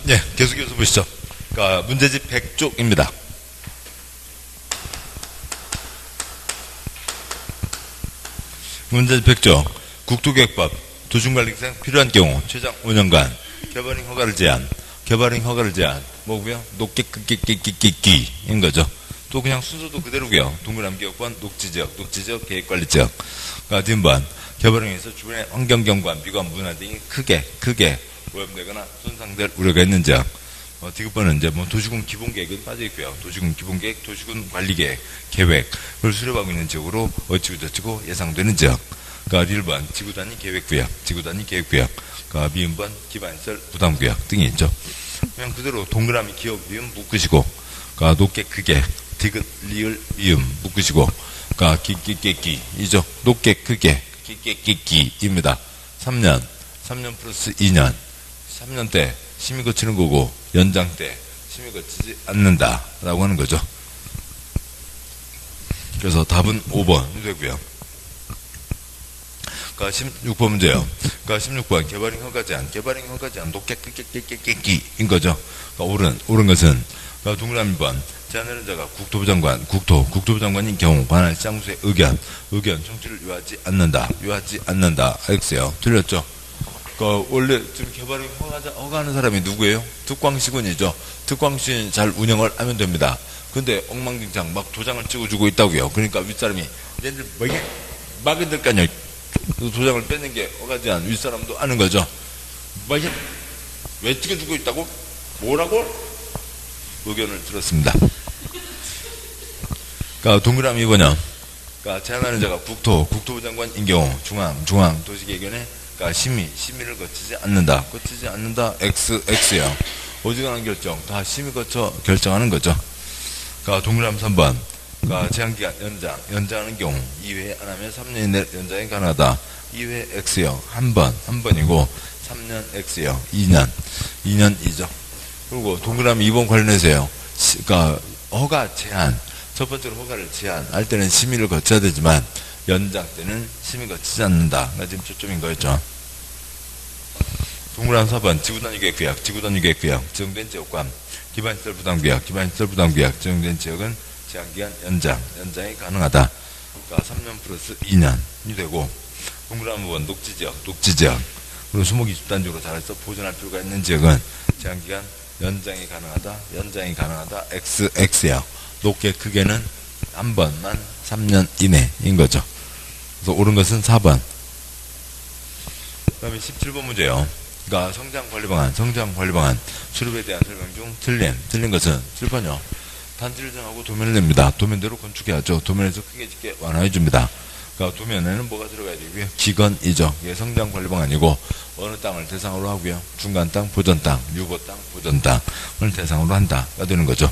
예, 계속해서 보시죠. 그러니까 문제집 100쪽입니다. 문제집 100쪽. 국토계획법 도중관리기상 필요한 경우 최장 5년간 개발행 허가를 제한. 뭐고요? 높게 인 거죠. 또 그냥 순서도 그대로고요. 동그라미 기업권 녹지지역 계획관리지역. 그러니까 뒷번 개발행에서 주변의 환경경관, 미관, 문화 등이 크게 오염되거나 손상될 우려가 있는 지역. 디귿번은 이제 뭐 도시군 기본계획은 빠져 있고요. 도시군 기본계획, 도시군 관리계획, 계획을 수립하고 있는 지역으로 어찌고저찌고 예상되는 지역. 그러니까 1번 지구단위 계획구역. 그러니까 미음번 기반시설 부담구역 등이 있죠. 그냥 그대로 동그라미 기업 미음 묶으시고, 그러니까 높게 크게 디귿 리을 미음 묶으시고, 그러니까 이죠. 높게 크게 끼입니다. 3년 플러스 2년. 3년 때 심의 거치는 거고 연장 때 심의 거치지 않는다라고 하는 거죠. 그래서 답은 5번이 되고요. 그러니까 16번 문제요. 그러니까 16번 개발행 허가 제한 높게 끼인 거죠. 그러니까 옳은 것은 그러니까 동그라미 번 제안하는 자가 국토부 장관인 경우 관할 시장수의 의견 청취를 요하지 않는다. X요. 틀렸죠? 원래 지금 개발행 허가하는 사람이 누구예요? 특광시군이죠. 특광시군 잘 운영을 하면 됩니다. 근데 엉망진창 막 도장을 찍어주고 있다고요. 그러니까 윗사람이 얘들 뭐게 막은들까요? 도장을 뺏는 게 허가제한 윗사람도 아는 거죠. 뭐게 왜 찍어주고 있다고? 뭐라고? 의견을 들었습니다. 그러니까 동그라미 번역. 그러니까 제안하는 자가 국토부 장관인 경우 중앙 도시계획위원회 그러니까 심의를 거치지 않는다. X요. 어지간한 결정 다 심의 거쳐 결정하는 거죠. 그러니까 동그라미 3번. 그러니까 제한기간 연장하는 경우 2회 안 하면 3년 이내 연장이 가능하다. 2회 X요. 한 번이고 3년 X요. 2년이죠. 그리고 동그라미 2번 관련해서요. 그러니까 허가 제한. 첫 번째로 허가를 제한할 때는 심의를 거쳐야 되지만 연장 때는 심의 거치지 않는다. 지금 초점인 거였죠. 동그라미 4번 지구단위 계획구역 지정된 지역과 기반시설 부담구역 지정된 지역은 제한기간 연장이 가능하다. 그러니까 3년 플러스 2년이 되고 동그라미 5번 녹지지역 그리고 수목이 집단적으로 자라서 보존할 필요가 있는 지역은 제한기간 연장이 가능하다. X요. 높게 크게는 한 번만 3년 이내인 거죠. 그래서 옳은 것은 4번. 그 다음에 17번 문제요. 그러니까 성장관리방안 수립에 대한 설명 중 틀린 것은 7번이요. 단지를 정하고 도면을 냅니다. 도면대로 건축해야죠. 도면에서 크게 짓게 완화해줍니다. 그러니까 도면에는 뭐가 들어가야 되고요? 기건이죠. 이게 성장관리방안이고 어느 땅을 대상으로 하고요. 중간 땅, 보전 땅, 유보 땅, 보전 땅을 대상으로 한다가 되는 거죠.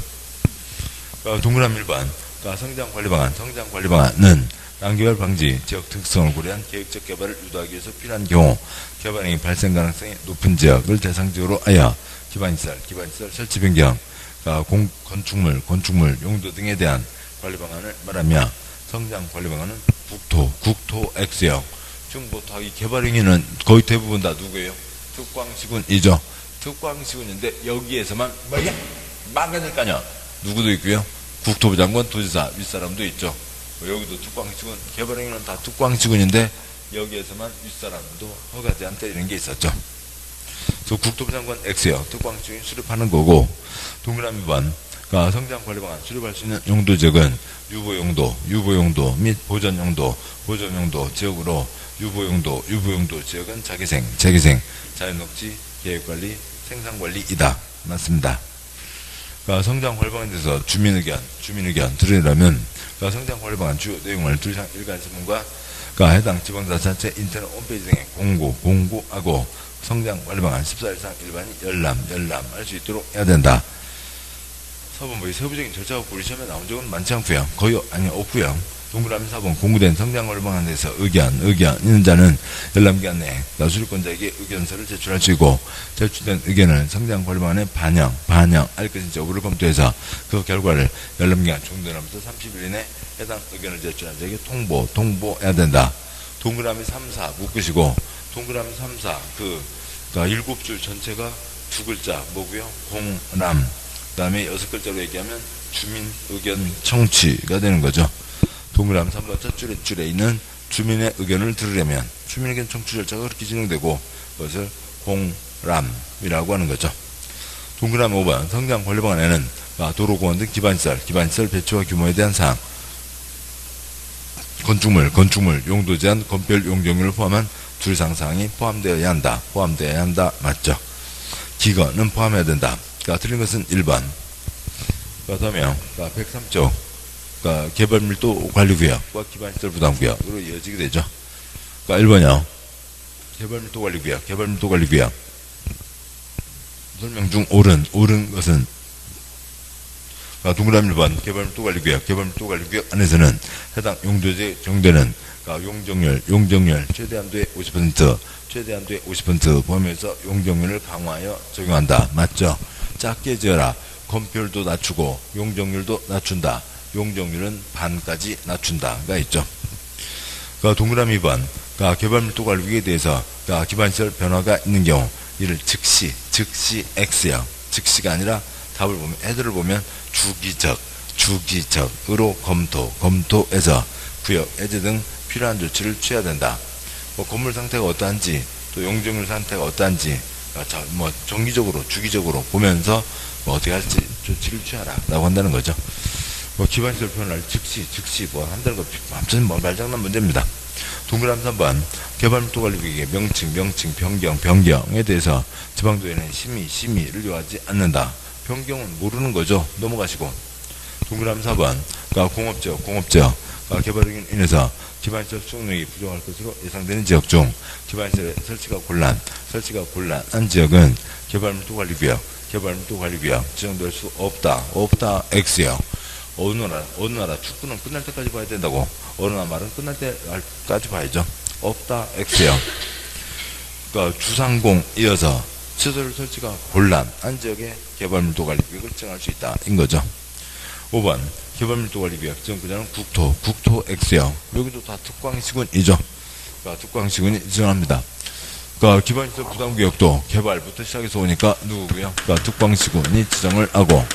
그러니까 동그라미 1번. 그러니까 성장관리방안은 땅개발 방지, 지역 특성을 고려한 계획적 개발을 유도하기 위해서 필요한 경우 개발행위 발생 가능성이 높은 지역을 대상지역으로 하여 기반시설 설치 변경, 그러니까 건축물 용도 등에 대한 관리방안을 말하며 성장관리방안은 국토 X요. 지금 뭐 다 이 개발행위는 거의 대부분 다 누구예요? 특광시군이죠. 특광시군인데 여기에서만 막아낼까냐? 누구도 있고요. 국토부 장관, 도지사, 윗사람도 있죠. 여기도 특광시군, 개발행위는 다 특광시군인데 여기에서만 윗사람도 허가제한 때리는 게 있었죠. 그래서 국토부 장관 X요. 특광시군이 수립하는 거고 동그라미 번. 그러니까 성장관리방안 수립할 수 있는 용도지역은 유보용도 및 보전용도 지역으로 유보용도 지역은 자기생, 자연녹지, 계획관리, 생산관리이다. 맞습니다. 그러니까 성장관리방안에 대해서 주민의견 들으려면 그러니까 성장관리방안 주요 내용을 일간 신문과 그러니까 해당 지방자치단체 인터넷 홈페이지 등에 공고하고 성장관리방안 14일 이상 일반이 열람할 수 있도록 해야 된다. 사본부의 세부적인 절차가 우리 시험에 나온 적은 많지 않고요. 거의 없고요. 동그라미 4번 공구된 성장관리방안에 대해서 의견 있는 자는 열람기간 내에 수립권자에게 의견서를 제출할 수 있고 제출된 의견을 성장관리방안에 반영할 것인지 여부를 검토해서 그 결과를 열람기간 종료하면서 30일 이내 해당 의견을 제출한 자에게 통보해야 된다. 동그라미 3, 4 묶으시고 동그라미 3, 4 그러니까 7줄 전체가 두 글자 뭐고요? 공람. 그 다음에 6글자로 얘기하면 주민 의견 청취가 되는 거죠. 동그라미 3번 첫 줄에 있는 주민의 의견을 들으려면 주민 의견 청취 절차가 그렇게 진행되고 그것을 공람이라고 하는 거죠. 동그라미 5번 성장 관리 방안에는 도로공원 등 기반시설 배치와 규모에 대한 사항, 건축물, 용도 제한, 건별 용적률을 포함한 줄 이상 사항이 포함되어야 한다. 맞죠? 기건은 포함해야 된다. 틀린 것은 1번. 그 다음에 103쪽 개발밀도 관리구역과 기반시설 부담구역으로 이어지게 되죠. 1번이요. 개발밀도 관리구역. 설명 중 옳은 것은 동그라미 1번 개발밀도 관리구역 안에서는 해당 용도지에 정되는 용적률 최대한도의 50% 포함해서 용적률을 강화하여 적용한다. 맞죠? 작게 지어라. 건폐율도 낮추고 용적률도 낮춘다. 용적률은 반까지 낮춘다가 있죠. 동그라미 2번 개발밀도 관리구역에 대해서 기반시설 변화가 있는 경우 이를 즉시 X요. 즉시가 아니라 답을 보면 애들을 보면 주기적으로 검토해서 구역 해제 등 필요한 조치를 취해야 된다. 건물 상태가 어떠한지 또 용적률 상태가 어떠한지 정기적으로 주기적으로 보면서 어떻게 할지 조치를 취하라 라고 한다는 거죠. 기반시설 표현을 즉시 한다는 거 완전 말장난 문제입니다. 동그라미 3번 개발밀도 관리구역의 명칭 변경에 대해서 지방도에는 심의를 요하지 않는다. 변경은 모르는 거죠. 넘어가시고. 동그라미 4번 공업지역 개발로 인해서 기반시설 수용력이 부족할 것으로 예상되는 지역 중 기반시설의 설치가 곤란한 지역은 개발밀도 관리구역 지정될 수 없다. X요. 어느 나라 축구는 끝날 때까지 봐야 된다고. 어느 나라 말은 끝날 때까지 봐야죠. 없다. X요. 주상공 이어서 시설 설치가 곤란한 지역에 개발밀도 관리구역을 지정할 수 있다. 인 거죠. 5번 개발밀도 관리구역 지정구조는 국토 X요. 여기도 다 특광시군이죠. 특광시군이 지정합니다. 기반시설 부담구역도 개발부터 시작해서 오니까 누구고요? 특광시군이 지정을 하고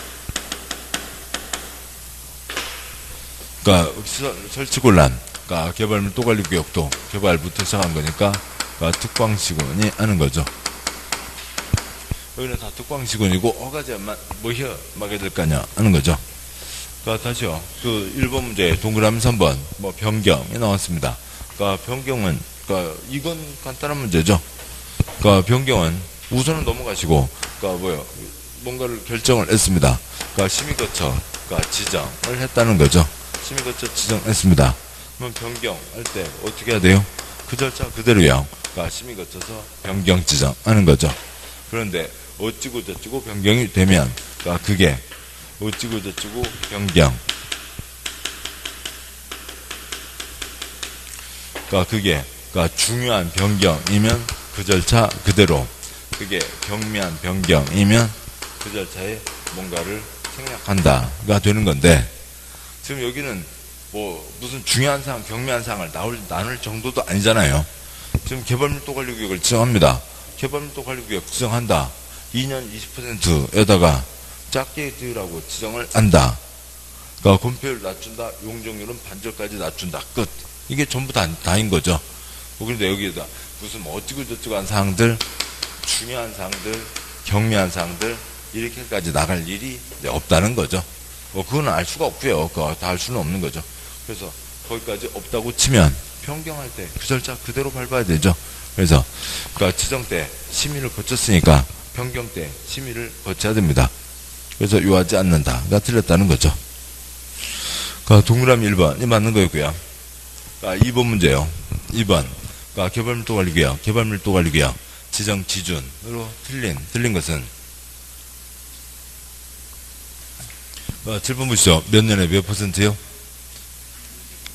시설 설치 곤란 개발밀도 관리구역도 개발부터 시작한 거니까 특광시군이 하는 거죠. 여기는 다 특광시군이고 허가제한만 뭐히어하게 될 거냐 하는 거죠. 다시요. 1번 문제 동그라미 3번 변경이 나왔습니다. 변경은 이건 간단한 문제죠. 변경은 우선은 넘어가시고 뭔가를 결정을 했습니다. 심의거쳐 지정을 했다는 거죠. 심의거쳐 지정했습니다. 그럼 변경할 때 어떻게 해야 돼요? 그 절차 그대로요. 심의거쳐서 변경 지정하는 거죠. 그런데 어찌고 저찌고 변경이 되면 그게 어찌고 저찌고 변경 그게 중요한 변경이면 그 절차 그대로, 그게 경미한 변경이면 그 절차에 뭔가를 생략한다가 되는 건데, 지금 여기는 무슨 중요한 사항, 경미한 사항을 나눌 정도도 아니잖아요. 지금 개발밀도 관리구역을 지정합니다. 개발밀도 관리구역 지정한다. 2년 20%에다가 작게 지으라고 지정을 한다. 건폐율 낮춘다. 용적률은 반절까지 낮춘다. 끝. 이게 전부 다인 거죠. 그런데 여기에다 무슨 어찌고 저찌고 한 사항들, 중요한 사항들, 경미한 사항들 이렇게까지 나갈 일이 없다는 거죠. 그건 알 수가 없고요. 그거 다 알 수는 없는 거죠. 그래서 거기까지 없다고 치면 변경할 때 그 절차 그대로 밟아야 되죠. 그래서 지정 때 심의를 거쳤으니까 변경 때 심의를 거쳐야 됩니다. 그래서 요하지 않는다가 틀렸다는 거죠. 동그라미 1번이 맞는 거였고요. 2번 문제요. 2번 개발밀도 관리구역 지정 기준으로 틀린 것은 7번 보시죠. 몇 년에 몇 %요?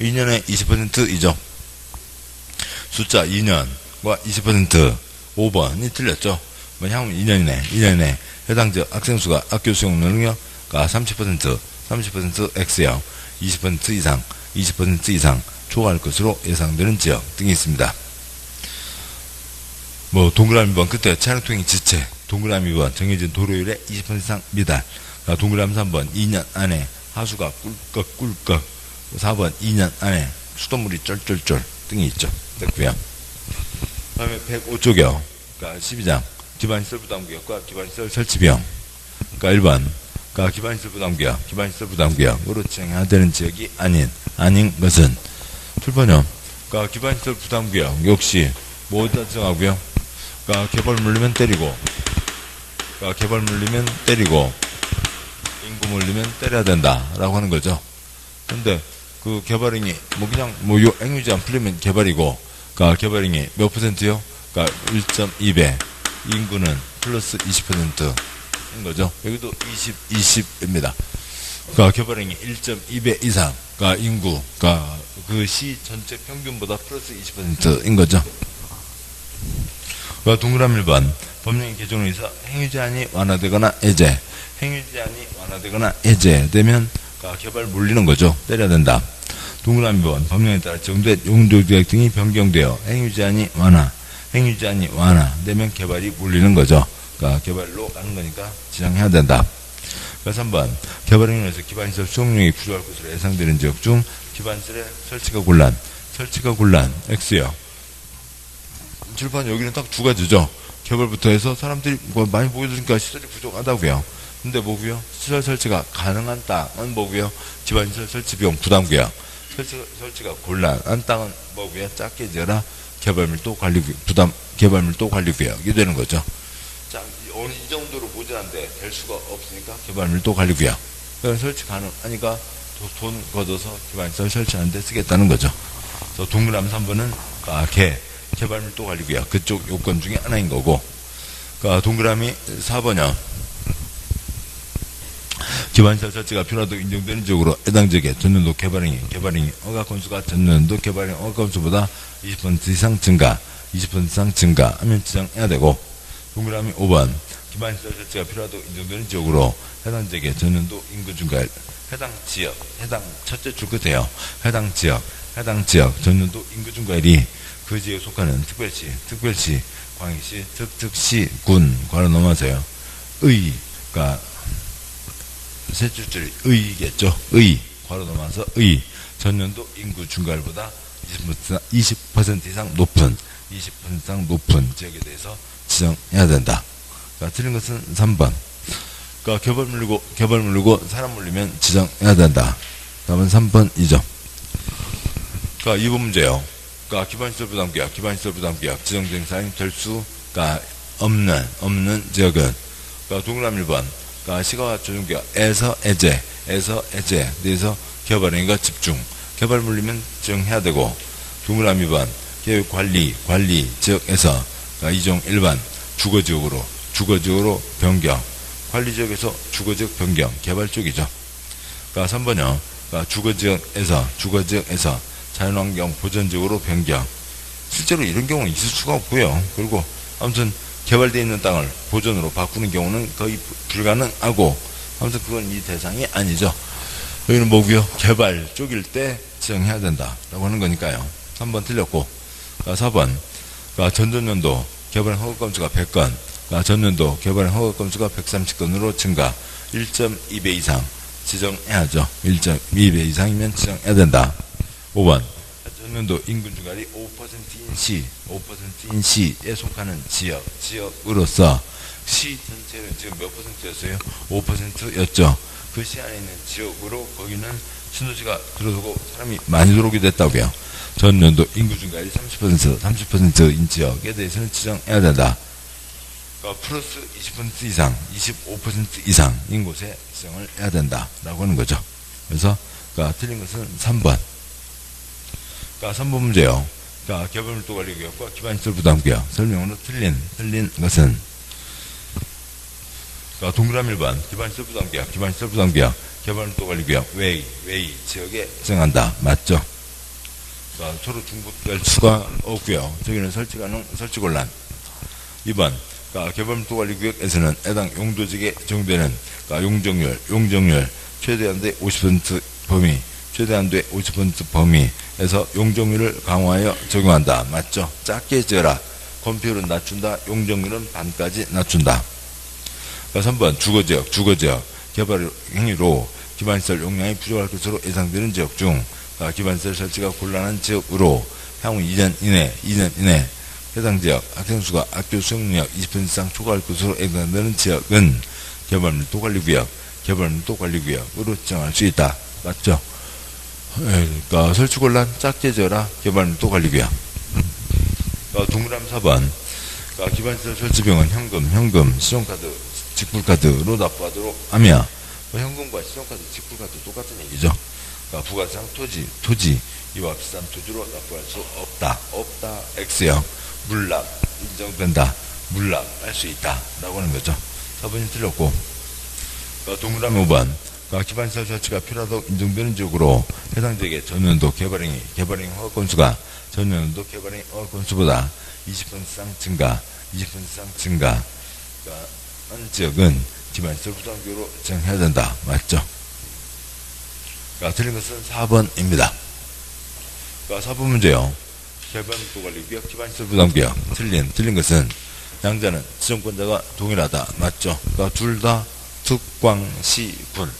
2년에 20%이죠. 숫자 2년과 20% 5번이 틀렸죠. 향후 2년이네. 해당 지역 학생 수가 학교 수용 능력 30% X형 20% 이상 초과할 것으로 예상되는 지역 등이 있습니다. 동그라미 번 끝에 차량통행 지체 동그라미 2번 정해진 도로율의 20% 이상 미달. 동그라미 3번 2년 안에 하수가 꿀꺽꿀꺽. 4번 2년 안에 수돗물이 쫄쫄쫄 등이 있죠. 됐고요. 다음에 105쪽이요. 12장 기반시설 부담구역과 기반시설 설치 비용. 1번 기반시설 부담구역, 기반시설 부담구역으로 지정해야 되는 지역이 아닌 것은 7번요. 기반시설 부담구역 역시 뭐다 정하고요. 개발 물리면 때리고, 개발 물리면 때리고, 인구 물리면 때려야 된다라고 하는 거죠. 근데 그 개발행위 요 행위제 안 풀리면 개발이고, 개발행위 몇 %요? 1.2배, 인구는 플러스 20%인 거죠. 여기도 20입니다. 개발행위 1.2배 이상, 인구, 그 시 전체 평균보다 플러스 20%인 거죠. 동그라미 1번 법령의 개정으로 인해서 행위제한이 완화되거나 해제, 행위제한이 완화되거나 해제되면 개발 물리는 거죠. 때려야 된다. 동그라미 2번 법령에 따라 정된 용도지역 등이 변경되어 행위제한이 완화되면 개발이 물리는 거죠. 개발로 가는 거니까 지정해야 된다. 3번 개발행위에서 기반시설 수용량이 부족할 것으로 예상되는 지역 중 기반시설의 설치가 곤란 X요. 7번 여기는 딱 두 가지죠. 개발부터 해서 사람들이 많이 보여주니까 시설이 부족하다고요. 근데 뭐고요? 시설 설치가 가능한 땅은 뭐고요? 기반시설 설치 비용 부담구역. 설치가 곤란한 땅은 뭐고요? 작게 지어라 개발밀도 관리구역이 되는 거죠. 자, 이 정도로 모자란데 될 수가 없으니까 개발밀도 관리구역. 설치 가능하니까 돈 걷어서 기반시설 설치하는데 쓰겠다는 거죠. 동그라미 3번은 개발밀도 관리구역 그쪽 요건 중에 하나인 거고, 동그라미 4번이요. 기반시설 설치가 필요하다고 인정되는 지역으로 해당 지역의 전년도 개발행위 허가 건수가 전년도 개발행위 허가 건수보다 20% 이상 증가하면 지정해야 되고, 동그라미 5번 기반시설 설치가 필요하다고 인정되는 지역으로 해당 지역의 전년도 인구 증가율 해당 첫째 줄 끝에요. 해당 지역 전년도 인구 증가율이 그 지역에 속하는 특별시, 광역시, 특특시, 군, 괄호 넘어서요. 세 줄짜리 의겠죠. 괄호 넘어서 전년도 인구 증가율보다 20% 이상 높은 지역에 대해서 지정해야 된다. 틀린 것은 3번. 개발 물리고 사람 물리면 지정해야 된다. 다음은 3번이죠. 2번 문제요. 기반시설 부담구역 지정된 사항이 될 수가 없는 지역은 동그라미 1번 시가와 조정구역에서 해제 내에서 개발행위가 집중 개발 물리면 지정해야 되고, 동그라미 2번 계획관리 지역에서 2종 일반 주거지역으로 변경 관리지역에서 주거지역 변경 개발 쪽이죠. 3번이요. 주거지역에서 자연환경 보전지역으로 변경. 실제로 이런 경우는 있을 수가 없고요. 그리고 아무튼 개발되어 있는 땅을 보전으로 바꾸는 경우는 거의 불가능하고, 아무튼 그건 이 대상이 아니죠. 여기는 뭐고요? 개발 쪽일 때 지정해야 된다라고 하는 거니까요. 3번 틀렸고, 4번 전전년도 개발 허가 건수가 100건, 전년도 개발 허가 건수가 130건으로 증가 1.2배 이상 지정해야죠. 1.2배 이상이면 지정해야 된다. 5번 전년도 인구 증가율이 5%인 시에 속하는 지역으로서 시 전체는 지금 몇 %였어요? 5%였죠. 그 시 안에 있는 지역으로 거기는 신도시가 들어서고 사람이 많이 들어오게 됐다고요. 전년도 인구 증가율이 30%인 지역에 대해서는 지정해야 된다. 플러스 20% 이상, 25% 이상인 곳에 지정을 해야 된다라고 하는 거죠. 그래서 틀린 것은 3번. 3번 문제요. 개발밀도 관리구역과 기반시설 부담구역 설명으로 틀린 것은 동그라미 1번 기반시설 부담구역 개발밀도 관리구역 외의 지역에 지정한다. 맞죠? 서로 중복될 수가 없고요. 저기는 설치 가능, 설치 곤란. 2번 개발밀도 관리구역에서는 해당 용도지역에 적용되는 용적률 최대한대 50% 범위 최대한대 50% 범위에서 용적률을 강화하여 적용한다. 맞죠? 작게 지어라. 건폐율은 낮춘다. 용적률은 반까지 낮춘다. 3번 주거지역 개발 행위로 기반시설 용량이 부족할 것으로 예상되는 지역 중 기반시설 설치가 곤란한 지역으로 향후 2년 이내 해당 지역 학생수가 학교 수용력 20% 이상 초과할 것으로 예상되는 지역은 개발밀도 관리구역으로 지정할 수 있다. 맞죠? 그러니까 설치 곤란 작게 지어라 개발밀도 관리구역. 동그라미 4번 기반시설 설치 비용은 현금, 신용카드, 직불카드로 납부하도록 하며 현금과 신용카드, 직불카드 똑같은 얘기죠. 부가상 토지 이와 비슷한 토지로 납부할 수 없다 X형 물납 인정된다 물납할 수 있다 라고 하는 거죠. 4번이 틀렸고 동그라미 5번 기반시설 설치가 필요하다고 인정되는 지역으로 해당 지역의 전년도 개발행위 허가 건수가 전년도 개발행위 허가 건수보다 20% 이상 증가 한 지역은 기반시설 부담비로 지정해야 된다. 맞죠? 틀린 것은 4번입니다. 4번 문제요. 개발밀도 관리구역 기반시설 부담구역 틀린 것은 양자는 지정권자가 동일하다. 맞죠? 둘 다 특광시군.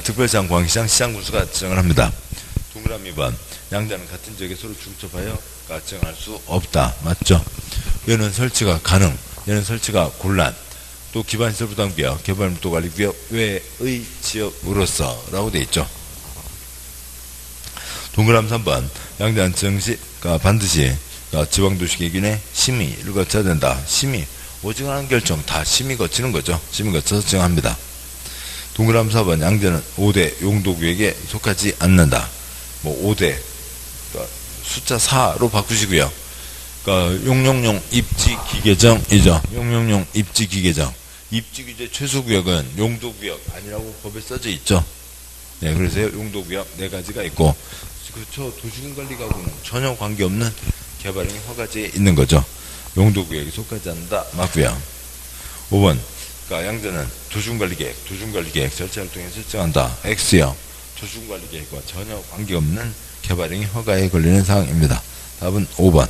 특별시장, 광시장, 시장군수가 지정을 합니다. 동그라미 2번 양자는 같은 지역에 서로 중첩하여 지정할 수 없다. 맞죠? 얘는 설치가 가능, 얘는 설치가 곤란. 또 기반시설 부담구역, 개발밀도 관리구역 외의 지역으로서 라고 되어 있죠. 동그라미 3번 양자는 지정시 반드시 지방도시계획위원회 심의를 거쳐야 된다. 심의, 오징어하는 결정 다 심의 거치는 거죠. 심의 거쳐서 지정합니다. 동그라미 4번 양자는 5대 용도구역에 속하지 않는다. 5대 숫자 4로 바꾸시고요. 용용용 입지기계정이죠. 용용용 입지기계정. 입지규제 최소구역은 용도구역 아니라고 법에 써져 있죠. 네, 그래서 용도구역 4가지가 있고, 그렇죠. 도시군관리가구는 전혀 관계없는 개발행위 허가제에 있는 거죠. 용도구역에 속하지 않는다. 맞고요. 5번 양자는 도시군관리계획 절차활동에 설정한다. X형 도시군관리계획과 전혀 관계없는 개발행위 허가에 걸리는 사항입니다. 답은 5번.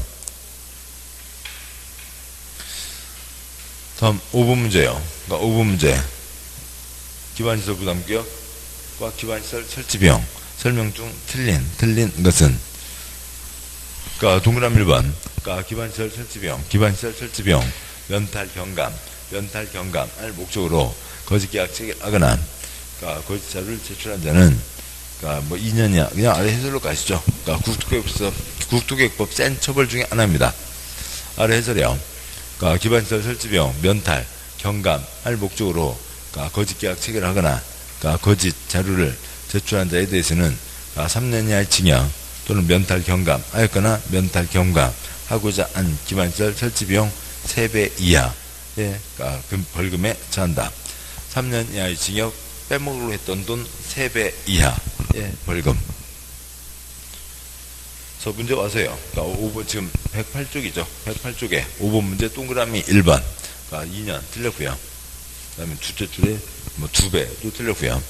다음 5번 문제요. 5번 문제 기반시설 부담구역과 기반시설 설치비용 설명 중 틀린 것은 동그라미 1번 기반시설 설치비용 면탈 경감을 목적으로 거짓계약 체결하거나 거짓 자료를 제출한 자는 2년이야 그냥 아래 해설로 가시죠. 국토계획법 센 처벌 중에 하나입니다. 아래 해설이요. 기반시설 설치비용 면탈 경감할 목적으로 거짓계약 체결하거나 거짓 자료를 제출한 자에 대해서는 3년 이하의 징역 또는 면탈 경감하였거나 면탈 경감하고자 한 기반시설 설치비용 3배 이하의 벌금에 처한다. 3년 이하의 징역 빼먹으로 했던 돈 3배 이하의 벌금. 문제 와서요. 5번 지금 108쪽이죠. 108쪽에 5번 문제 동그라미 1번 2년 틀렸고요. 그 다음에 둘째 줄에 2배도 틀렸고요.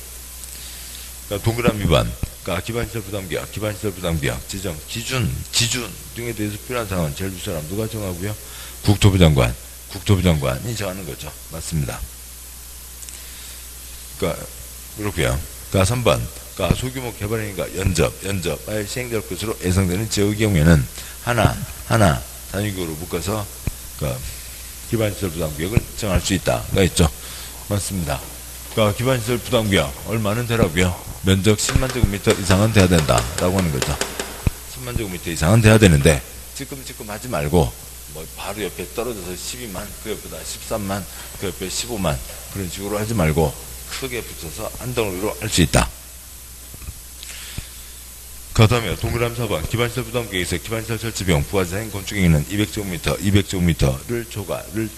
동그라미 2번 기반시설 부담구역 지정 기준 등에 대해서 필요한 사항은 제일 위 사람 누가 정하고요? 국토부 장관이 정하는 거죠. 맞습니다. 그렇고요. 3번 소규모 개발행위가 연접하여 시행될 것으로 예상되는 지역의 경우에는 하나 단위구역으로 묶어서 기반시설 부담구역을 정할 수 있다가 있죠. 맞습니다. 기반시설 부담구역 얼마는 되라고요? 면적 10만 제곱미터 이상은 돼야 된다라고 하는 거죠. 10만 제곱미터 이상은 돼야 되는데 찔끔찔끔 하지 말고 바로 옆에 떨어져서 12만 그 옆에다 13만 그 옆에 15만 그런 식으로 하지 말고 크게 붙여서 한 덩어리로 할 수 있다. 그 다음에 동그라미 4번 기반시설 부담구역에서 기반시설 설치비용 부가자산 건축행위는 200제곱미터를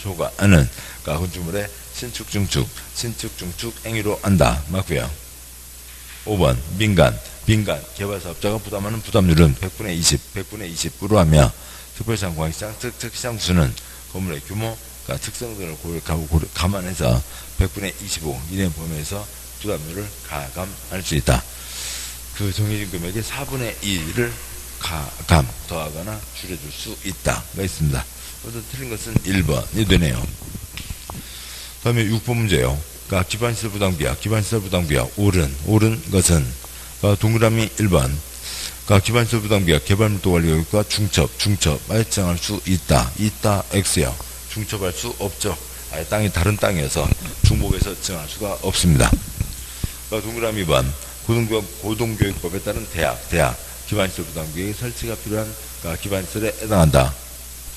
초과하는 건축물의 신축 중축 행위로 한다. 맞고요. 5번 민간 개발사업자가 부담하는 부담률은 100분의 20으로 하며 특별시장 광시장 특시장 수는 건물의 규모 특성 등을 감안해서 100분의 25 이내 범위에서 부담률을 가감할 수 있다. 그 정해진 금액의 4분의 1을 더하거나 줄여줄 수 있다가 있습니다. 그래서 틀린 것은 1번이 되네요. 다음에 6번 문제요. 그러니까 기반시설 부담계약, 기반시설 부담계약, 옳은 것은, 그러니까 동그라미 1번. 그러니까 기반시설 부담계약, 개발물도 관리교육과 중첩, 정할 수 있다, X요. 중첩할 수 없죠. 아예 땅이 다른 땅이어서 중복해서 정할 수가 없습니다. 그러니까 동그라미 2번. 고등교육법에 따른 대학, 기반시설 부담계획 설치가 필요한 그러니까 기반시설에 해당한다.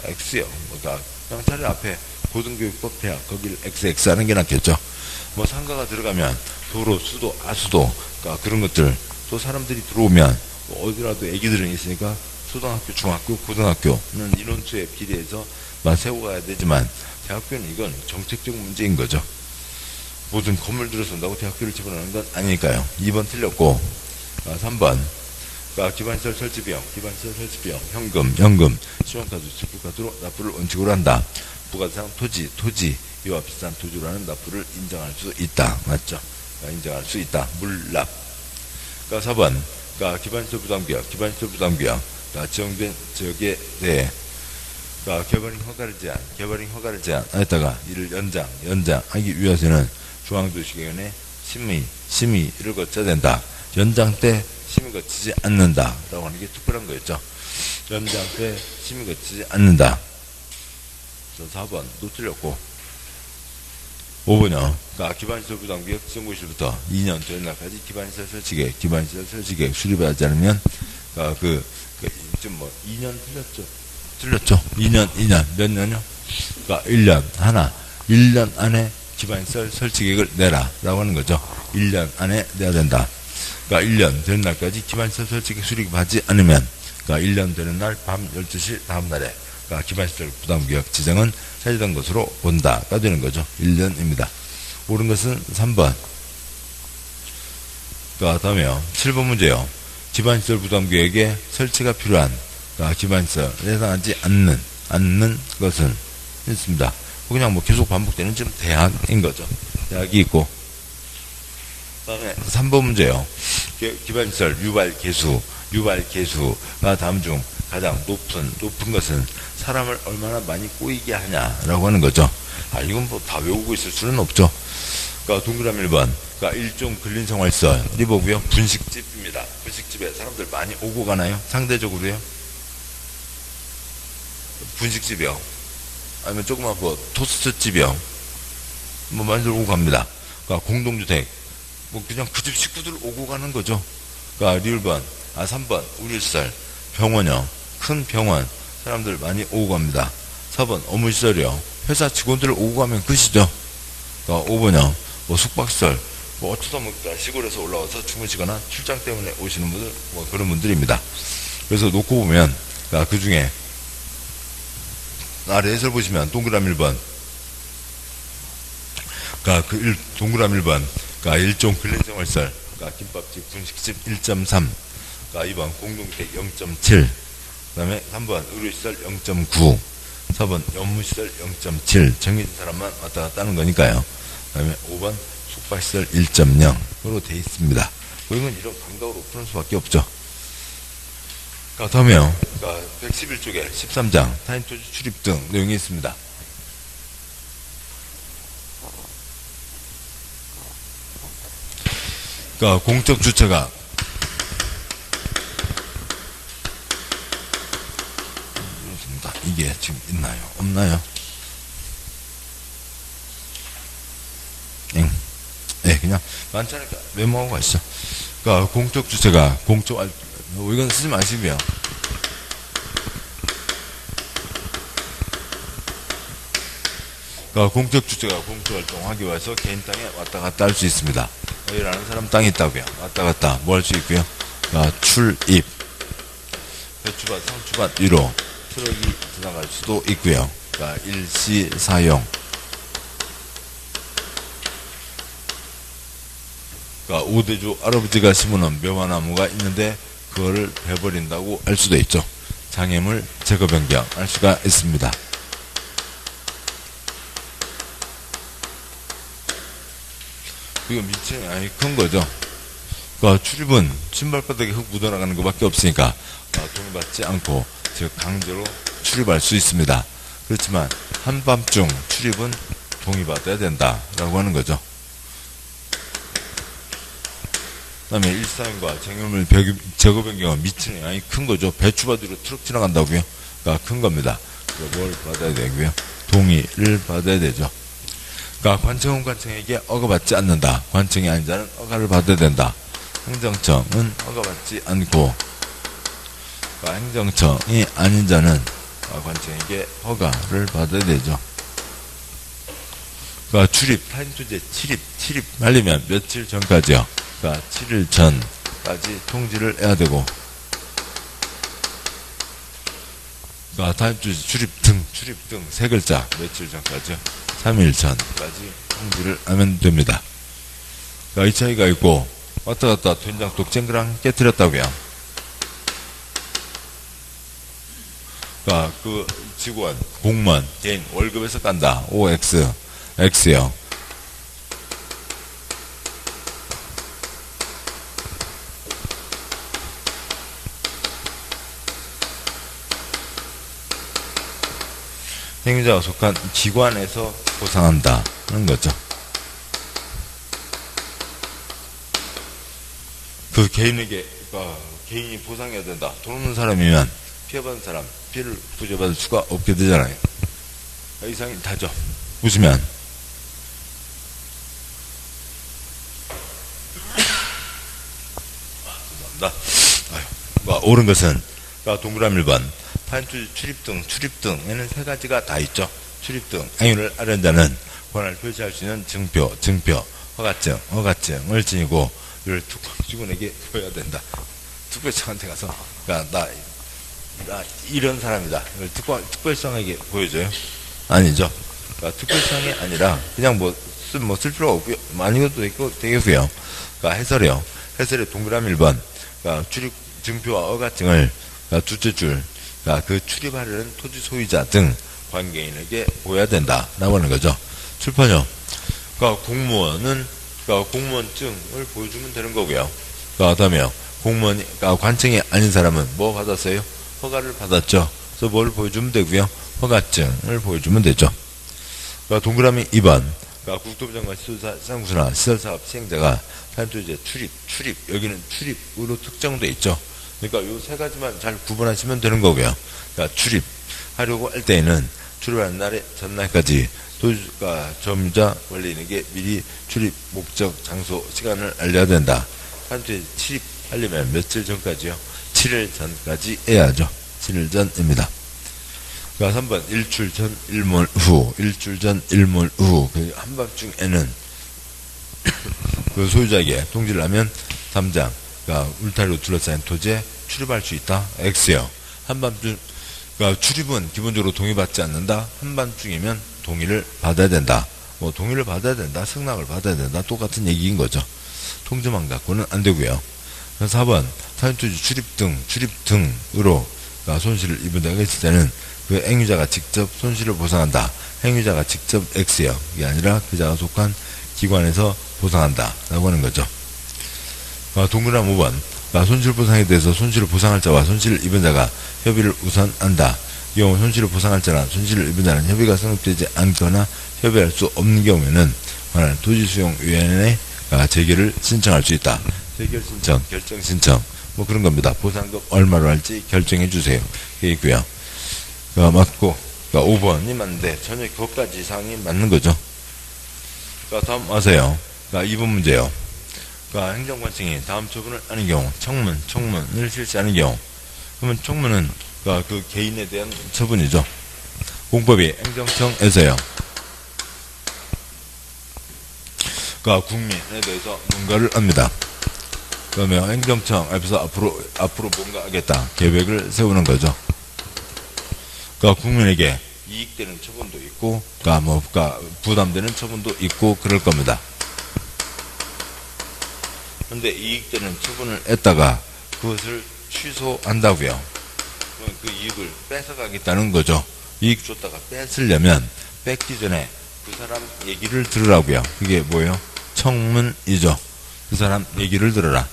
X요. 그러니까 그냥 차라리 앞에 고등교육법 대학, 거기를 XX 하는 게 낫겠죠. 뭐 상가가 들어가면 도로, 수도, 아수도, 그러니까 그런 것들, 또 사람들이 들어오면 뭐 어디라도 애기들은 있으니까 초등학교, 중학교, 고등학교는 인원수에 비례해서 세우고 가야 되지만 대학교는 이건 정책적 문제인 거죠. 모든 건물 들어선다고 대학교를 집어넣는 건 아니니까요. 2번 틀렸고, 3번. 그러니까 기반시설 설치비용, 현금, 신용카드, 출구카드로 납부를 원칙으로 한다. 부가상 토지, 이와 비슷한 토지로 하는 납부를 인정할 수 있다. 맞죠? 그러니까 인정할 수 있다. 물납. 그러니까 4번. 그러니까 기반시설 부담계약, 그러니까 지정된 지역에 대해 그러니까 개발인 허가를 제한하였다가 이를 연장하기 위해서는 중앙도시개헌의 심의를 거쳐야 된다. 연장 때 심의 거치지 않는다라고 하는 게 특별한 거였죠. 연장 때 심의 거치지 않는다. 그래서 4번 또 틀렸고, 5번요. 그러니까 기반시설 부담계획 지정고시부터 2년 전 날까지 기반시설 설치계획 수립을 하지 않으면 지금 뭐 2년 틀렸죠. 2년 몇 년요? 그러니까 1년 안에 기반시설 설치계획을 내라라고 하는 거죠. 1년 안에 내야 된다. 그러니까 1년 되는 날까지 기반시설 설치계획 수립하지 않으면, 그러니까 1년 되는 날 밤 12시 다음 날에 그러니까 기반시설 부담계획 지정은 사유된 것으로 본다가 되는 거죠. 1년입니다. 옳은 것은 3번. 그러니까 다음에요. 7번 문제요. 기반시설 부담계획에 설치가 필요한 그러니까 기반시설에 해당하지 않는 것은 있습니다. 그냥 뭐 계속 반복되는 지금 대학인 거죠. 대학이 있고. 다음에 3번 문제요. 기반시설 유발 개수가 다음 중 가장 높은 것은 사람을 얼마나 많이 꼬이게 하냐라고 하는 거죠. 이건 뭐 다 외우고 있을 수는 없죠. 그러니까 동그라미 1번. 그러니까 일종 근린생활시설 리버고요. 분식집입니다. 분식집에 사람들 많이 오고 가나요? 상대적으로요. 분식집이요. 아니면 조그만 뭐 토스트집이요. 뭐 많이들 오고 갑니다. 그러니까 공동주택. 뭐 그냥 그 집 식구들 오고 가는 거죠. 그러니까 3번 의료시설 병원이요. 큰 병원 사람들 많이 오고 갑니다. 4번 업무시설이요. 회사 직원들 오고 가면 끝이죠. 그러니까 5번이요. 뭐 숙박시설 뭐 어쩌다 보니까 시골에서 올라와서 주무시거나 출장 때문에 오시는 분들 뭐 그런 분들입니다. 그래서 놓고 보면 그러니까 그 중에 아래 해설 보시면 동그라미 1번 그러니까 동그라미 1번 그러니까 일종 근린생활시설 그러니까 김밥집 분식집 1.3 그러니까 2번 공동주택 0.7 그 다음에 3번 의료시설 0.9 4번 업무시설 0.7 정해진 사람만 왔다 갔다 하는 거니까요. 그 다음에 5번 숙박시설 1.0으로 되어 있습니다. 이건 이런 감각으로 푸는 수밖에 없죠. 그러니까 다음에요. 그러니까 111쪽에 13장 타인토지 출입 등 내용이 있습니다. 그러니까 공적 주체가 이게 지금 있나요? 없나요? 네, 그냥 많잖으니까 메모하고 가시죠. 그러니까 공적 주체가 이건 쓰지 마시고요. 그러니까 공적 주체가 공적 활동하기 위해서 개인 땅에 왔다 갔다 할 수 있습니다. 여기라는 사람 땅이 있다고요. 왔다 갔다 뭐 할 수 있고요. 그러니까 출입, 배추밭, 상추밭 위로 트럭이 지나갈 수도 있고요. 그러니까 일시 사용. 그러니까 오대주 할아버지가 심어놓은 묘화나무가 있는데 그거를 베버린다고 할 수도 있죠. 장애물 제거 변경 할 수가 있습니다. 이거 미친 아니 큰 거죠. 그러니까 출입은 신발바닥에 흙 묻어나가는 것밖에 없으니까 동의받지 않고 즉 강제로 출입할 수 있습니다. 그렇지만 한밤중 출입은 동의받아야 된다라고 하는 거죠. 그 다음에 일상과 쟁여물 제거 변경은 미치는 양이 큰 거죠. 배추바디로 트럭 지나간다고요. 그러니까 큰 겁니다. 뭘 받아야 되고요. 동의를 받아야 되죠. 그러니까 관청은 관청에게 허가받지 않는다. 관청이 아닌 자는 허가를 받아야 된다. 행정청은 허가받지 않고, 그러니까 행정청이 아닌 자는 관청에게 허가를 받아야 되죠. 그러니까 출입, 타인투제 출입 하려면 며칠 전까지요. 그러니까 7일 전까지 통지를 해야 되고, 그러니까 타인투제 출입 등 세 글자 며칠 전까지요. 3일 전까지 통지를 하면 됩니다. 그러니까 이 차이가 있고, 왔다 갔다 된장 독쟁그랑 깨뜨렸다고요. 그러니까 그 직원, 공무원, 개인 월급에서 깐다. OX, X요. 행위자가 속한 기관에서 보상한다는 거죠. 그 개인에게, 개인이 보상해야 된다. 돈 없는 사람이면 피해받은 사람, 피해를 부여받을 수가 없게 되잖아요. 이상이 다죠. 웃으면. 죄송합니다. 옳은 것은, 동그라미 1번. 타인투지 출입 등에는 세 가지가 다 있죠. 출입 등 행위를 하려는 자는 권한을 표시할 수 있는 증표, 허가증을 지니고 이를 직원에게 보여야 된다. 특별청한테 가서, 나 이런 사람이다. 이걸 특별청에게 보여줘요? 아니죠. 특별청이 아니라 그냥 쓸 필요가 없고요. 아니것도 있고 되겠고요. 해설이요. 해설의 동그라미 1번. 출입 증표와 허가증을 둘째 줄. 그 출입하려는 토지 소유자 등 관계인에게 보여야 된다라고 하는 거죠. 출판요. 공무원은 공무원증을 보여주면 되는 거고요. 그다음에요. 공무원이 관청이 아닌 사람은 뭐 받았어요? 허가를 받았죠. 그래서 뭘 보여주면 되고요. 허가증을 보여주면 되죠. 동그라미 2번. 국토부장관 시설상구나 시설사업 시행자가 타인투지의 출입 여기는 출입으로 특정돼 있죠. 그러니까 요 세 가지만 잘 구분하시면 되는 거고요. 출입하려고 할 때에는 출입하는 날의 전날까지 점유자 권리인에게 미리 출입 목적, 장소, 시간을 알려야 된다. 타인투지 출입하려면 며칠 전까지요? 7일 전까지 해야죠. 7일 전입니다. 3번 일출 전 일몰 후, 그 한밤중에는 그 소유자에게 통지를 하면 담장, 울타리로 둘러싸인 토지에 출입할 수 있다. X요. 한밤중, 출입은 기본적으로 동의받지 않는다. 한밤중이면 동의를 받아야 된다. 동의를 받아야 된다. 승낙을 받아야 된다. 똑같은 얘기인 거죠. 통지만 갖고는 안 되고요. 4번 타인투지 출입 등으로 손실을 입은 데가 있을 때는 그 행위자가 직접 손실을 보상한다. 행위자가 직접 X요. 이게 아니라 그자가 속한 기관에서 보상한다. 라고 하는 거죠. 동그라미 5번. 손실 보상에 대해서 손실을 보상할 자와 손실을 입은 자가 협의를 우선한다. 이 경우 손실을 보상할 자나 손실을 입은 자는 협의가 성립되지 않거나 협의할 수 없는 경우에는 관할 토지수용위원회가 재결을 신청할 수 있다. 재결 신청, 결정 신청, 그런 겁니다. 보상금 얼마로 할지 결정해 주세요. 이게 있고요. 맞고, 5번이 맞는데 전혀 그것까지 사항이 맞는 거죠. 다음 와서요. 2번 문제요. 행정관청이 다음 처분을 하는 경우, 청문을 실시하는 경우, 그러면 청문은 그 개인에 대한 처분이죠. 공법이 행정청에서요. 국민에 대해서 뭔가를 합니다. 그러면 행정청 앞에서 앞으로 뭔가 하겠다. 계획을 세우는 거죠. 국민에게 이익되는 처분도 있고, 부담되는 처분도 있고, 그럴 겁니다. 그런데 이익되는 처분을 했다가 그것을 취소한다고요. 그럼 그 이익을 뺏어가겠다는 거죠. 이익 줬다가 뺏으려면 뺏기 전에 그 사람 얘기를 들으라고요. 그게 뭐예요? 청문이죠. 그 사람 얘기를 들어라.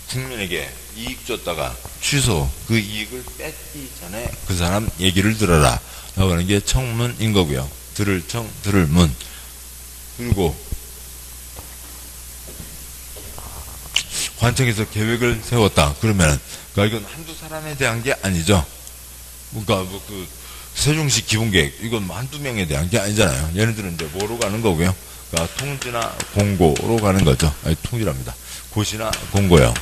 국민에게 이익 줬다가 취소, 그 이익을 뺏기 전에 그 사람 얘기를 들어라. 라고 하는 게 청문인 거고요. 들을 청, 들을 문. 그리고 관청에서 계획을 세웠다. 그러면은, 그러니까 이건 한두 사람에 대한 게 아니죠. 그러니까 뭐 그 세종시 기본계획, 이건 뭐 한두 명에 대한 게 아니잖아요. 얘네들은 이제 뭐로 가는 거고요. 그러니까 통지나 공고로 가는 거죠. 아니, 통지랍니다. 고시나 공고요.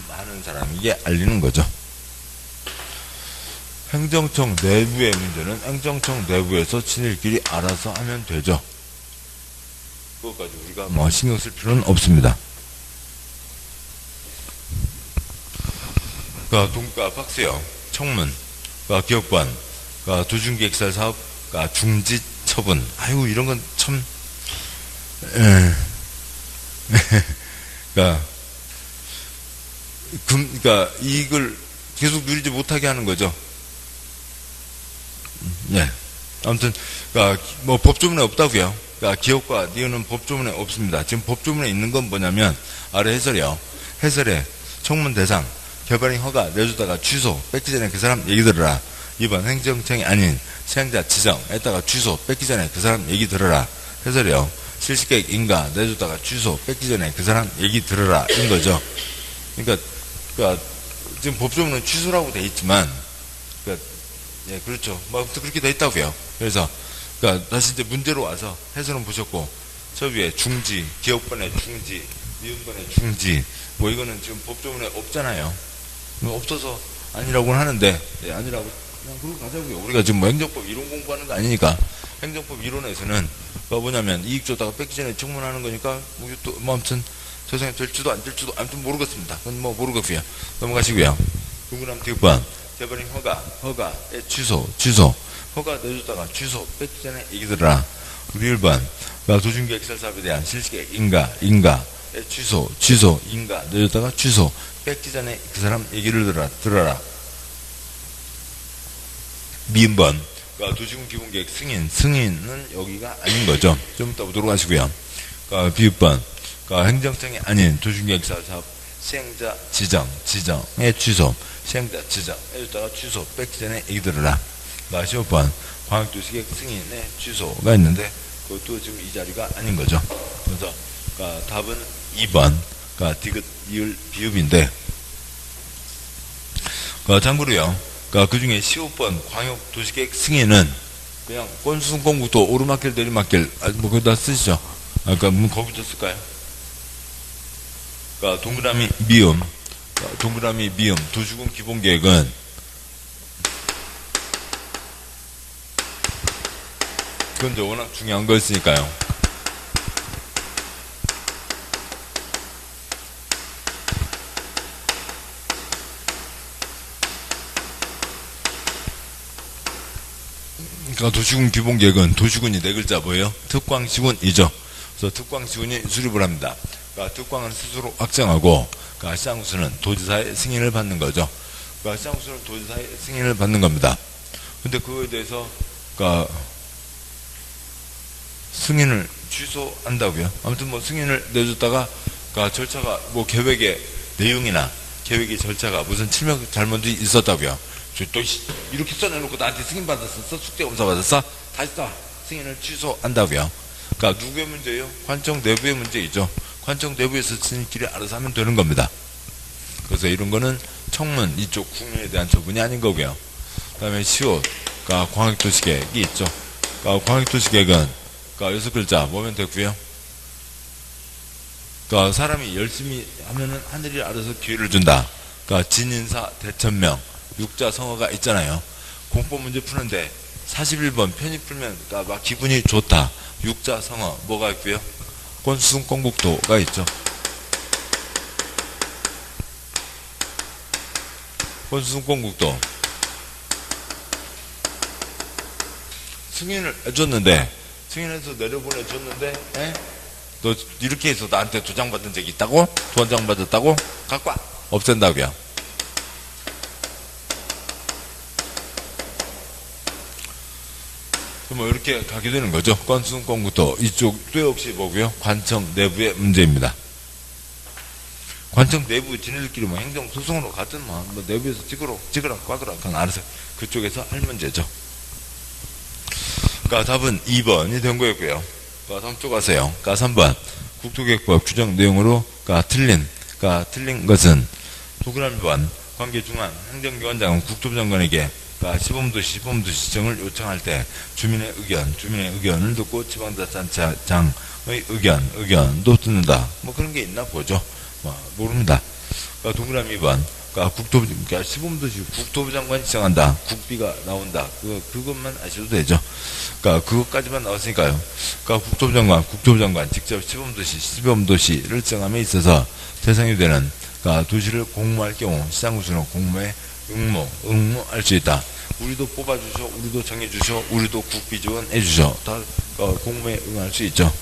많은 사람에게 알리는 거죠. 행정청 내부의 문제는 행정청 내부에서 친일끼리 알아서 하면 되죠. 그것까지 우리가 뭐 신경 쓸 필요는 없습니다. 그러니까 돈가 박스요, 청문, 그러니까 기업관, 그러니까 도중계획살 사업, 그러니까 중지 처분. 아이고 이런 건 참, 그러니까 이익을 계속 누리지 못하게 하는 거죠. 네. 아무튼, 그러니까 뭐 법조문에 없다고요. 그러니까 기업과 니은은 법조문에 없습니다. 지금 법조문에 있는 건 뭐냐면 아래 해설이요. 해설에 청문 대상, 개발인 허가 내주다가 취소, 뺏기 전에 그 사람 얘기 들어라. 2번 행정청이 아닌 시행자 지정했다가 취소, 뺏기 전에 그 사람 얘기 들어라. 해설이요. 실시계획 인가 내주다가 취소, 뺏기 전에 그 사람 얘기 들어라. 인 거죠. 그러니까 지금 법조문은 취소라고 돼 있지만, 예, 그렇죠. 뭐, 아무튼 그렇게 돼 있다고요. 그래서, 그러니까 다시 이제 문제로 와서 해설은 보셨고, 저 위에 중지, 기업권의 중지, 미음권의 중지, 뭐 이거는 지금 법조문에 없잖아요. 없어서 아니라고는 하는데, 예, 아니라고 그냥 그러고 가자고요. 우리가 지금 뭐 행정법 이론 공부하는 거 아니니까. 행정법 이론에서는 뭐냐면 이익 줬다가 뺏기 전에 청문하는 거니까 뭐 아무튼 세상에 될지도 안 될지도 아무튼 모르겠습니다. 그건 뭐 모르겠고요. 넘어가시고요. 동그라미 뒷번 개발인 허가의 취소, 허가 내줬다가 취소, 뺏기 전에 얘기 들어라. 우리 1번 도중계획설 사업에 대한 실시계획 인가의 취소, 인가 내줬다가 취소, 뺏기 전에 그 사람 얘기를 들어라. 미음번 도시군 기본계획 승인은 여기가 아닌 거죠. 좀 이따 보도록 하시고요. 비읍번 행정청이 아닌 도시계획사 사업 시행자 지정의 취소, 시행자 지정 해줬다가 취소, 뺏기 전에 얘기 들어라. 15번 광역도시계획 승인의 취소가 있는데 그것도 지금 이 자리가 아닌 거죠. 그래서 답은 2번 디귿, 이을, 비읍인데 참고로요. 그 중에 15번 광역도시계획 승인은 그냥 권수순공국도 오르막길 내리막길 뭐 거기다 쓰시죠. 그러니까 거기다 쓸까요? 동그라미 미음 도시군 기본계획은 그건 이제 워낙 중요한 거였으니까요. 도시군 기본계획은 도시군이 네 글자 뭐예요? 특광시군이죠. 그래서 특광시군이 수립을 합니다. 특광은 스스로 확정하고 시장구수는 도지사의 승인을 받는 거죠. 시장구수는 도지사의 승인을 받는 겁니다. 근데 그거에 대해서 승인을 취소한다고요. 아무튼 뭐 승인을 내줬다가 절차가 뭐 계획의 내용이나 계획의 절차가 무슨 침해 잘못이 있었다고요. 또 이렇게 써내놓고 나한테 승인 받았었어? 숙제검사 받았어? 다시 써. 승인을 취소한다고요. 누구의 문제예요? 관청 내부의 문제이죠. 관청 내부에서 친일끼리 알아서 하면 되는 겁니다. 그래서 이런 거는 청문 이쪽 국민에 대한 처분이 아닌 거고요. 그 다음에 시옷 광역도시계획이 있죠. 광역도시계획은 6글자 뭐면 됐고요. 사람이 열심히 하면은 하늘이 알아서 기회를 준다. 진인사 대천명 육자 성어가 있잖아요. 공법 문제 푸는데 41번 편입 풀면 막 기분이 좋다. 육자 성어 뭐가 있고요? 권수순공국도가 있죠. 권수순공국도 승인을 해줬는데 승인해서 내려보내줬는데 너 이렇게 해서 나한테 도장 받은 적이 있다고? 도장 받았다고? 갖고 와. 없앤다고요. 뭐 이렇게 가게 되는 거죠. 권수순공국도 이쪽 또 역시 뭐고요? 관청 내부의 문제입니다. 관청 내부 지네들끼리 뭐 행정소송으로 가든 뭐 내부에서 찍으라 꽉으라 그건 알아서 그쪽에서 할 문제죠. 그러니까 답은 2번이 된 거였고요. 그러니까 다음 쪽 가세요. 그러니까 3번 국토계획법 규정 내용으로 그러니까 틀린 것은 동그라미 번 관계 중앙 행정기관장은 국토부 장관에게 그러니까 시범도시 지정을 요청할 때 주민의 의견을 듣고 지방자치단체장의 의견도 듣는다. 뭐 그런 게 있나 보죠. 모릅니다. 그러니까 동그라미 2번 그러니까 시범도시 국토부 장관이 지정한다. 국비가 나온다. 그것만 아셔도 되죠. 그러니까 그것까지만 나왔으니까요. 그러니까 국토부 장관 직접 시범도시를 지정함에 있어서 대상이 되는 그러니까 도시를 공모할 경우 시장구수는 공모에 응모할 수 있다. 우리도 뽑아주셔, 우리도 정해주셔, 우리도 국비 지원해주셔. 다 공모에 응할 수 있죠.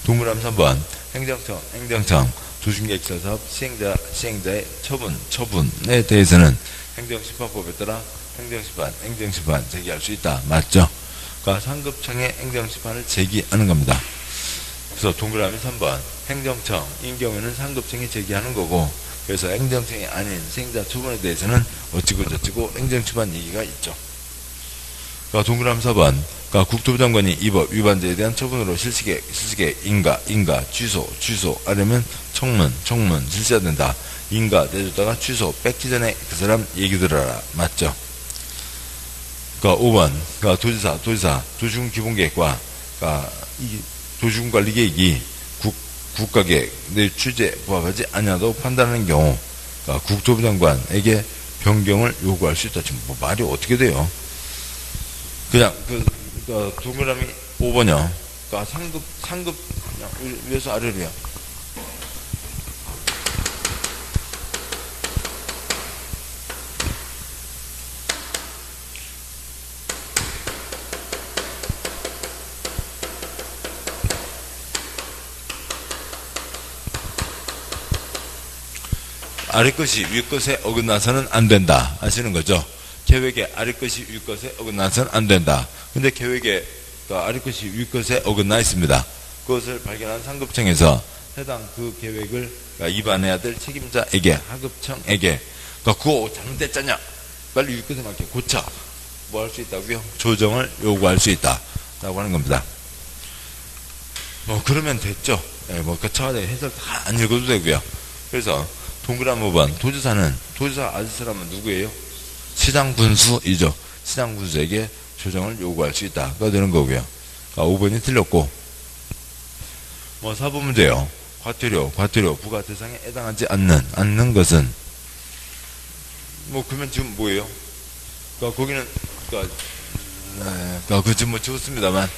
동그라미 3번 행정청 도시계획사업 시행자의 처분에 대해서는 행정심판법에 따라 행정심판 제기할 수 있다. 맞죠? 그러니까 상급청의 행정심판을 제기하는 겁니다. 그래서 동그라미 3번 행정청인 경우에는 상급청이 제기하는 거고, 그래서 행정청이 아닌 시행자 처분에 대해서는 어찌고 저찌고 행정심판 얘기가 있죠. 그러니까 동그라미 4번 그러니까 국토부 장관이 이 법 위반자에 대한 처분으로 실시계 인가 취소 아니면 청문 실시해야 된다. 인가 내줬다가 취소 뺏기 전에 그 사람 얘기 들어라. 맞죠? 그러니까 5번 그러니까 도지사 도시군기본계획과 그러니까 이 도시군관리계획이 국가계획 내 취지에 부합하지 않냐도 판단하는 경우 그러니까 국토부 장관에게 변경을 요구할 수 있다. 지금 뭐 말이 어떻게 돼요? 그냥 동그라미 5번이요. 그러니까 상급 그냥 위에서 아래로요. 아래 것이 위 것에 어긋나서는 안 된다 하시는 거죠. 계획에 아래 것이 위 것에 어긋나서는 안 된다. 근데 계획에 아래 것이 위 것에 어긋나 있습니다. 그것을 발견한 상급청에서 해당 그 계획을 위반해야 될 책임자에게 하급청에게 그거 잘못됐잖냐 빨리 위 것에 맞게 고쳐 뭐 할 수 있다고요? 조정을 요구할 수 있다 라고 하는 겁니다. 뭐 그러면 됐죠. 네, 뭐 그 차례 해설 다 안 읽어도 되고요. 그래서 동그라미 5번 도지사 아저씨라면 누구예요? 시장군수이죠. 시장군수에게 조정을 요구할 수 있다. 가 되는 거고요. 5번이 틀렸고, 뭐 4번 문제요. 과태료 부과 대상에 해당하지 않는 것은 뭐 그러면 지금 뭐예요? 거기는 그 지금 뭐 지웠습니다만,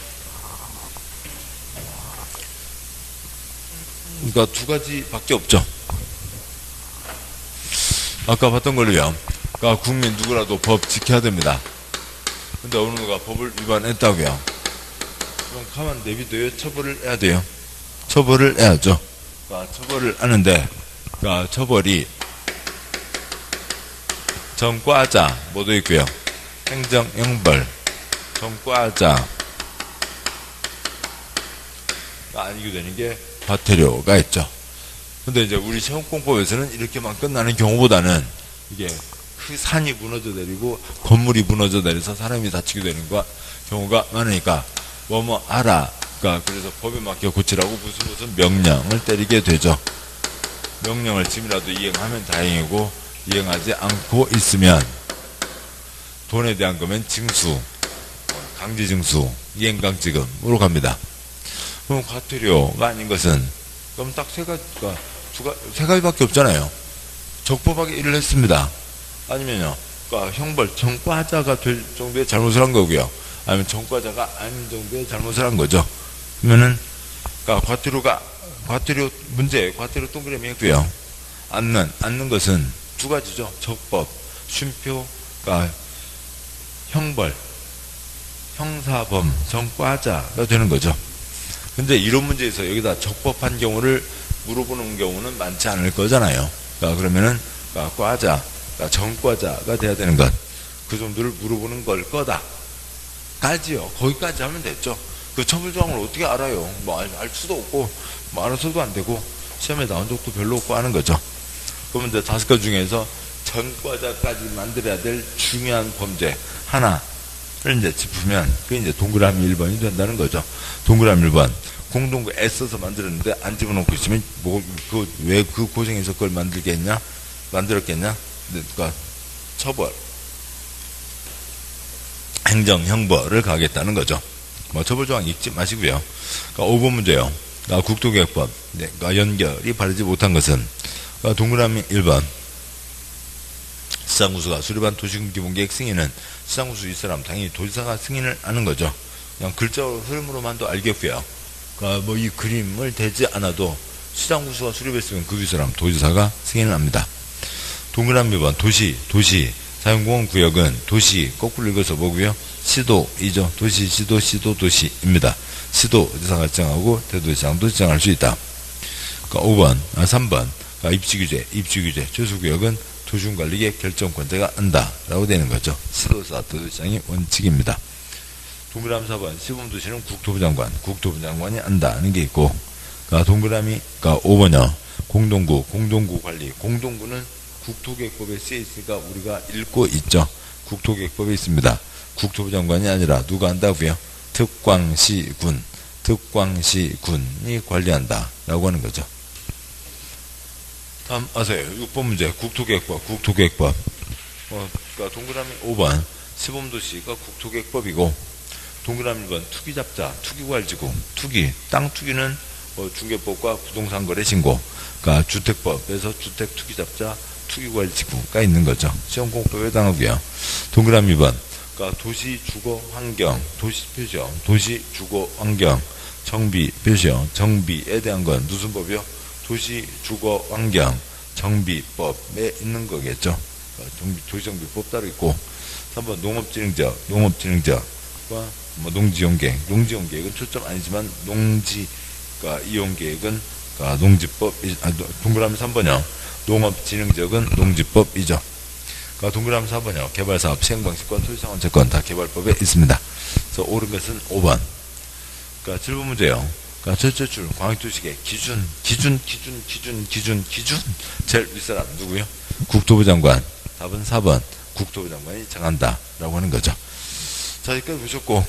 두 가지밖에 없죠. 아까 봤던 걸로요. 국민 누구라도 법 지켜야 됩니다. 근데 어느 누가 법을 위반했다고요. 그럼 가만 내비둬요? 처벌을 해야 돼요? 처벌을 해야죠. 처벌을 하는데, 처벌이 전과자 모두 있고요. 행정형벌, 전과자 아니게 되는 게 과태료가 있죠. 근데 이제 우리 시험공법에서는 이렇게만 끝나는 경우보다는 이게 그 산이 무너져 내리고 건물이 무너져 내려서 사람이 다치게 되는 경우가 많으니까 뭐뭐 하라. 그래서 법에 맞게 고치라고 무슨 명령을 때리게 되죠. 명령을 지금이라도 이행하면 다행이고 이행하지 않고 있으면 돈에 대한 거면 징수, 강제징수, 이행강제금으로 갑니다. 그럼 과태료가 아닌 것은 그럼 딱 세 가지밖에 없잖아요. 적법하게 일을 했습니다. 아니면요, 형벌, 전과자가 될 정도의 잘못을 한 거고요. 아니면 전과자가 아닌 정도의 잘못을 한 거죠. 그러면은, 과태료 문제, 과태료 동그라미 했고요. 않는 것은 두 가지죠. 적법, 쉼표, 형벌, 형사범, 전과자가 되는 거죠. 근데 이런 문제에서 여기다 적법한 경우를 물어보는 경우는 많지 않을 거잖아요. 그러면은, 과자, 전과자가 돼야 되는 것. 그 정도를 물어보는 걸 거다. 까지요. 거기까지 하면 됐죠. 그 처벌조항을 어떻게 알아요? 뭐 알 수도 없고, 뭐 알아서도 안 되고, 시험에 나온 적도 별로 없고 하는 거죠. 그러면 이제 5가지 중에서 전과자까지 만들어야 될 중요한 범죄 하나를 이제 짚으면 그게 이제 동그라미 1번이 된다는 거죠. 동그라미 1번. 공동구 애써서 만들었는데 안 집어넣고 있으면 왜 그 고생해서 그걸 만들겠냐? 만들었겠냐? 그러니까 처벌. 행정, 형벌을 가하겠다는 거죠. 뭐 처벌 조항 읽지 마시고요. 그러니까 5번 문제요. 그러니까 국토계획법. 그러니까 연결이 바르지 못한 것은 그러니까 동그라미 1번. 시장구수가 수립한 도시군 기본계획 승인은 시장구수 이 사람 당연히 도지사가 승인을 하는 거죠. 그냥 글자 흐름으로만도 알겠고요. 그러니까 뭐 이 그림을 대지 않아도 시장구수가 수립했으면 그 사람 도지사가 승인을 합니다. 동그라미 2번 도시 사용공원구역은 도시 거꾸로 읽어서 뭐고요? 시도이죠. 도시 시도 도시입니다. 시도 지사가 지정하고 대도시장도 지정할 수 있다. 그러니까 3번 입지규제 조수구역은 도시군관리계 결정권자가 한다라고 되는 거죠. 시도사 대도시장이 원칙입니다. 동그라미 4번 시범도시는 국토부 장관이 한다는 게 있고, 그러니까 동그라미 5번요. 공동구 관리. 공동구는 국토계획법에 쓰여 있으니까 우리가 읽고 있죠. 국토계획법에 있습니다. 국토부 장관이 아니라 누가 한다고요? 특광시군이 관리한다라고 하는 거죠. 다음 아세요. 6번 문제 국토계획법. 그러니까 동그라미 5번 시범도시가 국토계획법이고, 동그라미 1번 투기잡자, 투기관리지구, 땅 투기는 중개법과 부동산거래신고, 그러니까 주택법에서 주택투기잡자, 투기관리지구가 있는 거죠. 시험공법에 해당하고요. 동그라미 2번 그러니까 도시주거환경, 도시표시요, 도시주거환경, 정비표시요, 정비에 대한 건 무슨 법이요? 도시주거환경 정비법에 있는 거겠죠. 도시정비법 따로 있고. 3번 농업진흥지역과 뭐 농지이용계획은 초점 아니지만 이용계획은 농지법, 동그라미 3번이요. 농업진흥지역은 농지법이죠. 동그라미 4번이요. 개발사업 시행방식과 토지상환채권 다 개발법에 있습니다. 그래서 옳은 것은 5번. 7번 문제요. 첫째 줄 광역도시계획 기준 제일 윗사람 누구요? 국토부 장관. 답은 4번. 국토부 장관이 정한다 라고 하는 거죠. 자, 여기까지 보셨고,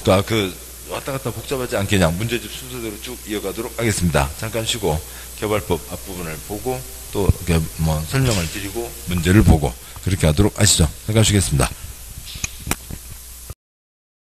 왔다 갔다 복잡하지 않게 그냥 문제집 순서대로 쭉 이어가도록 하겠습니다. 잠깐 쉬고 개발법 앞부분을 보고 또 이렇게 설명을 드리고 문제를 보고 그렇게 하도록 하시죠. 잠깐 쉬겠습니다.